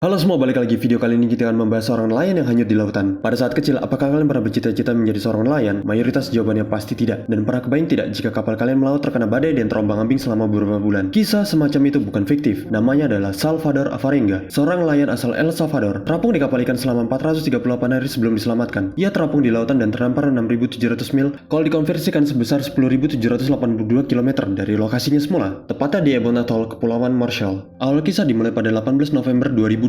Halo semua, balik lagi. Video kali ini kita akan membahas seorang nelayan yang hanyut di lautan. Pada saat kecil, apakah kalian pernah bercita-cita menjadi seorang nelayan? Mayoritas jawabannya pasti tidak. Dan pernah kebayang tidak jika kapal kalian melaut terkena badai dan terombang-ambing selama beberapa bulan? Kisah semacam itu bukan fiktif. Namanya adalah Salvador Alvarenga, seorang nelayan asal El Salvador. Terapung di kapal ikan selama 438 hari sebelum diselamatkan. Ia terapung di lautan dan terdampar 6.700 mil kalau dikonversikan sebesar 10.782 km dari lokasinya semula, tepatnya di Ebon Atoll, Kepulauan Marshall. Awal kisah dimulai pada 18 November 2012.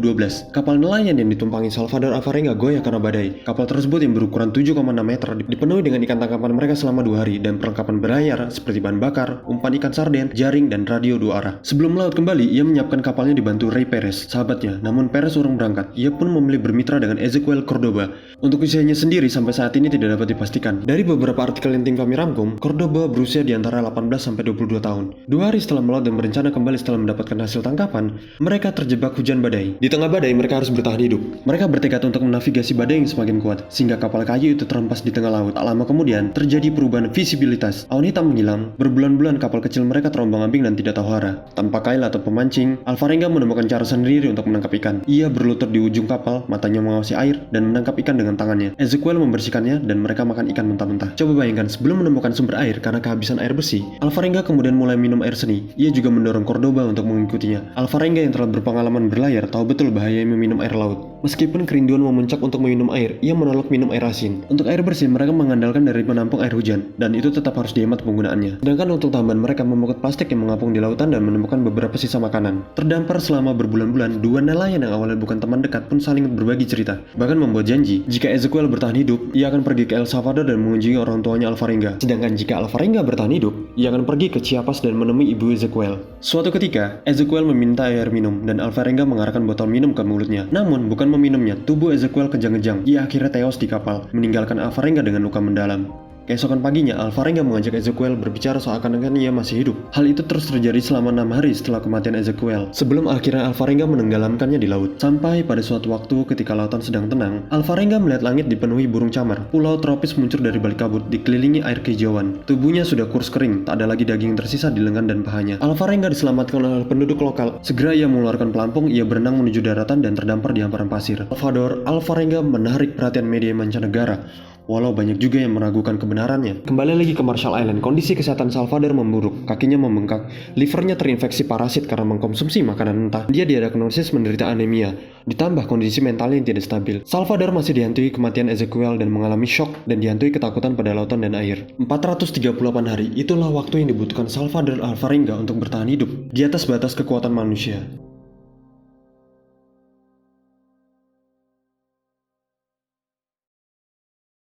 Kapal nelayan yang ditumpangi Salvador Alvarenga goyah karena badai. Kapal tersebut yang berukuran 7,6 meter dipenuhi dengan ikan tangkapan mereka selama 2 hari dan perlengkapan berlayar seperti bahan bakar, umpan ikan sarden, jaring, dan radio 2 arah. Sebelum melaut kembali, ia menyiapkan kapalnya dibantu Ray Perez, sahabatnya. Namun Perez urung berangkat. Ia pun memilih bermitra dengan Ezequiel Cordoba. Untuk usianya sendiri sampai saat ini tidak dapat dipastikan. Dari beberapa artikel yang tim kami rangkum, Cordoba berusia di antara 18 sampai 22 tahun. 2 hari setelah melaut dan berencana kembali setelah mendapatkan hasil tangkapan, mereka terjebak hujan badai. Di tengah badai, mereka harus bertahan hidup. Mereka bertekad untuk menavigasi badai yang semakin kuat, sehingga kapal kayu itu terhempas di tengah laut. Tak lama kemudian, terjadi perubahan visibilitas. Awan hitam menghilang, berbulan-bulan kapal kecil mereka terombang-ambing dan tidak tahu arah. Tanpa kail atau pemancing, Alvarenga menemukan cara sendiri untuk menangkap ikan. Ia berlutut di ujung kapal, matanya mengawasi air, dan menangkap ikan dengan tangannya. Ezequiel membersihkannya, dan mereka makan ikan mentah-mentah. Coba bayangkan, sebelum menemukan sumber air karena kehabisan air bersih, Alvarenga kemudian mulai minum air seni. Ia juga mendorong Cordoba untuk mengikutinya. Alvarenga yang telah berpengalaman berlayar tahu betul bahaya meminum air laut. Meskipun kerinduan memuncak untuk meminum air, ia menolak minum air asin. Untuk air bersih, mereka mengandalkan dari penampung air hujan, dan itu tetap harus dihemat penggunaannya. Sedangkan untuk tambahan, mereka memungut plastik yang mengapung di lautan dan menemukan beberapa sisa makanan. Terdampar selama berbulan-bulan, dua nelayan yang awalnya bukan teman dekat pun saling berbagi cerita, bahkan membuat janji, jika Ezequiel bertahan hidup, ia akan pergi ke El Salvador dan mengunjungi orang tuanya Alvarenga. Sedangkan jika Alvarenga bertahan hidup, ia akan pergi ke Chiapas dan menemui ibu Ezequiel. Suatu ketika, Ezequiel meminta air minum, dan Alvarenga mengarahkan botol minum ke mulutnya. Namun, bukan meminumnya, tubuh Ezequiel kejang-kejang. Ia akhirnya tewas di kapal, meninggalkan Alvarenga dengan luka mendalam. Keesokan paginya, Alvarenga mengajak Ezequiel berbicara seakan-akan ia masih hidup. Hal itu terus terjadi selama 6 hari setelah kematian Ezequiel, sebelum akhirnya Alvarenga menenggelamkannya di laut. Sampai pada suatu waktu ketika lautan sedang tenang, Alvarenga melihat langit dipenuhi burung camar. Pulau tropis muncul dari balik kabut, dikelilingi air kehijauan. Tubuhnya sudah kurus kering, tak ada lagi daging yang tersisa di lengan dan pahanya. Alvarenga diselamatkan oleh penduduk lokal. Segera ia mengeluarkan pelampung, ia berenang menuju daratan dan terdampar di hamparan pasir. Salvador Alvarenga menarik perhatian media mancanegara, walau banyak juga yang meragukan kebenarannya. Kembali lagi ke Marshall Island, kondisi kesehatan Salvador memburuk. Kakinya membengkak, livernya terinfeksi parasit karena mengkonsumsi makanan mentah. Dia diagnosis menderita anemia, ditambah kondisi mentalnya yang tidak stabil. Salvador masih dihantui kematian Ezequiel dan mengalami shock dan dihantui ketakutan pada lautan dan air. 438 hari, itulah waktu yang dibutuhkan Salvador Alvarenga untuk bertahan hidup di atas batas kekuatan manusia.